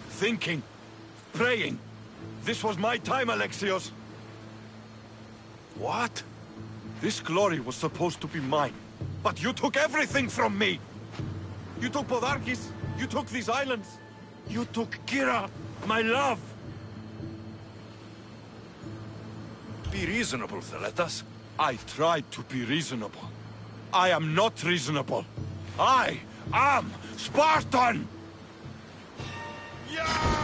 Thinking. Praying. This was my time, Alexios. What? This glory was supposed to be mine. But you took everything from me! You took Podarkis. You took these islands. You took Kira, my love. Be reasonable, Thaletas. I tried to be reasonable. I am not reasonable. I am Spartan! Yeah!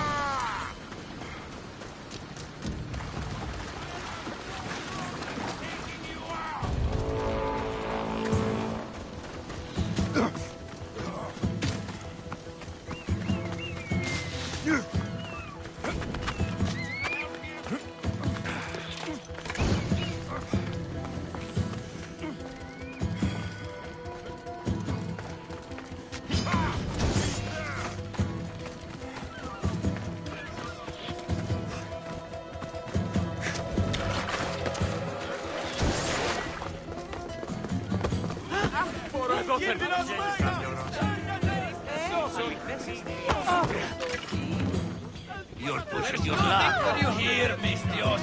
You're pushing your luck. Are you here, Mistios?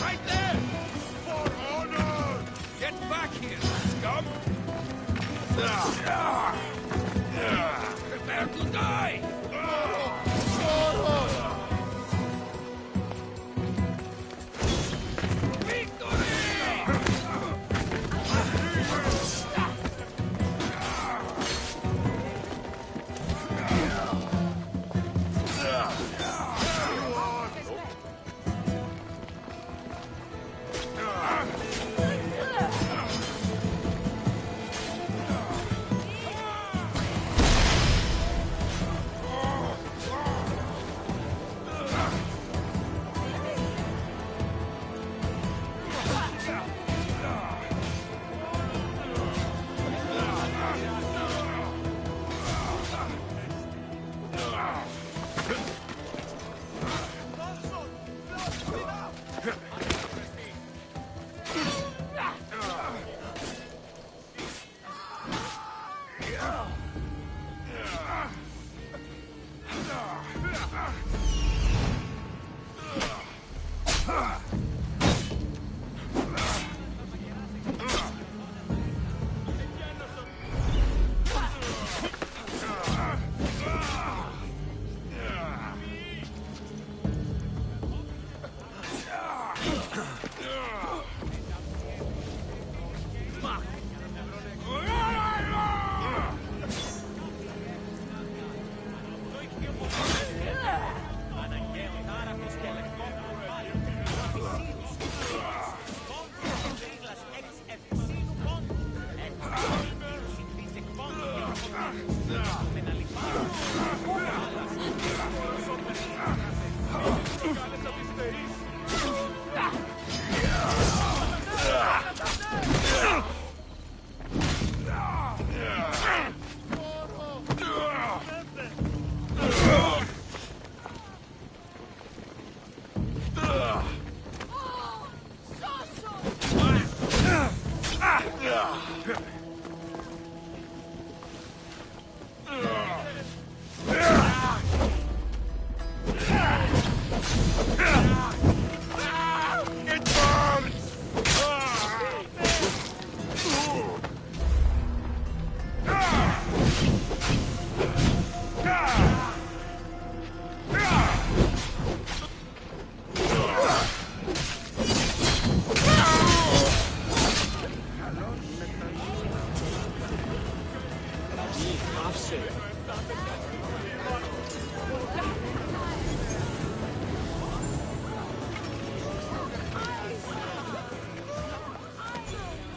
Right there! For honor! Get back here, scum! Prepare to die!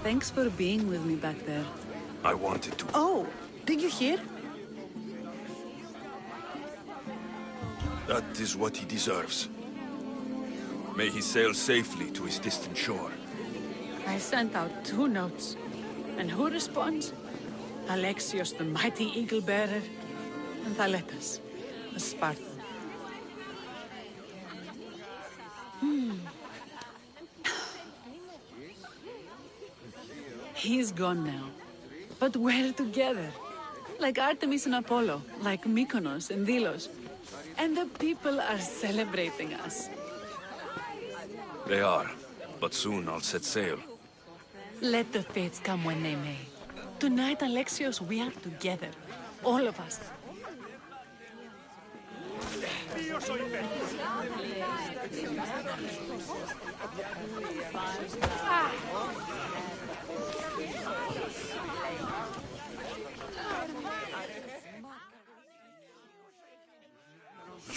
Thanks for being with me back there. I wanted to. Oh, did you hear? That is what he deserves. May he sail safely to his distant shore. I sent out 2 notes. And who responds? Alexios, the mighty eagle bearer, and Thaletas, the Spartan. He's gone now. But we're together. Like Artemis and Apollo, like Mykonos and Delos. And the people are celebrating us. They are. But soon I'll set sail. Let the fates come when they may. Tonight, Alexios, we are together. All of us.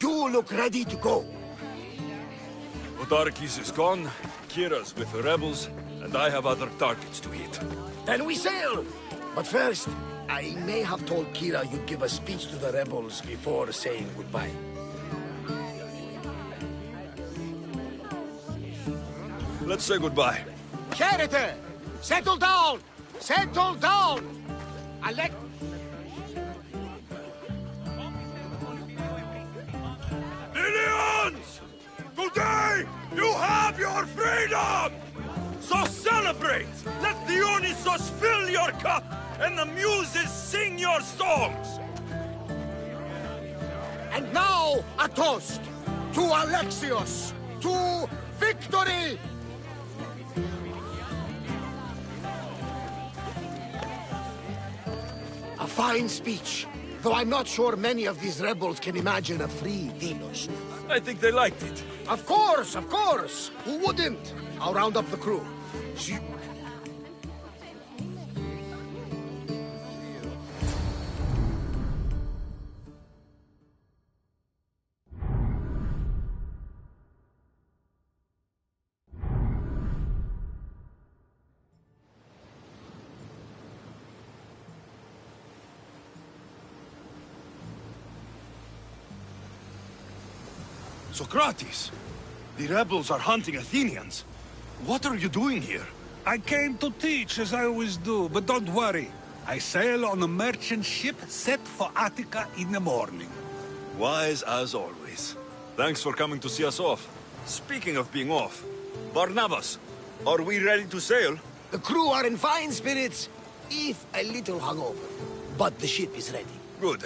You look ready to go. Oddyssey is gone, Kira's with the rebels, and I have other targets to hit. Then we sail! But first, I may have told Kira you'd give a speech to the rebels before saying goodbye. Let's say goodbye. Charity! Settle down! Settle down! Alec... Millions! Today, you have your freedom! So celebrate! Let the Dionysos fill your cup, and the muses sing your songs! And now, a toast! To Alexios! To victory! A fine speech, though I'm not sure many of these rebels can imagine a free Delos. I think they liked it. Of course, of course! Who wouldn't? I'll round up the crew. Socrates! The rebels are hunting Athenians. What are you doing here? I came to teach, as I always do, but don't worry. I sail on a merchant ship set for Attica in the morning. Wise as always. Thanks for coming to see us off. Speaking of being off, Barnabas, are we ready to sail? The crew are in fine spirits, if a little hungover. But the ship is ready. Good.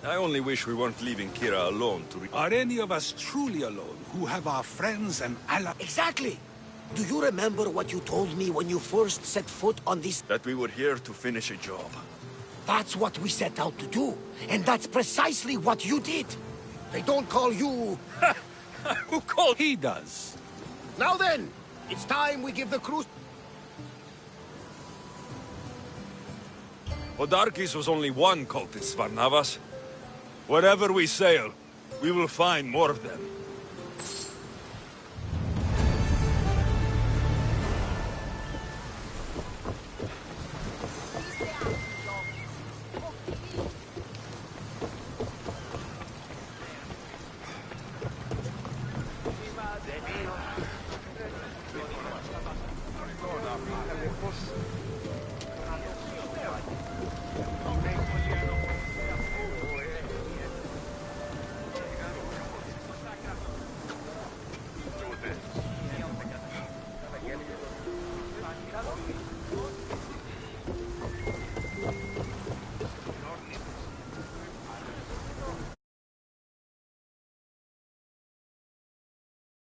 I only wish we weren't leaving Kira alone to Are any of us truly alone, who have our friends and allies? Exactly! Do you remember what you told me when you first set foot on this? That we were here to finish a job. That's what we set out to do. And that's precisely what you did. They don't call you... Who called? He does. Now then, it's time we give the crew... Podarkes was only one cultist, Barnabas. Wherever we sail, we will find more of them.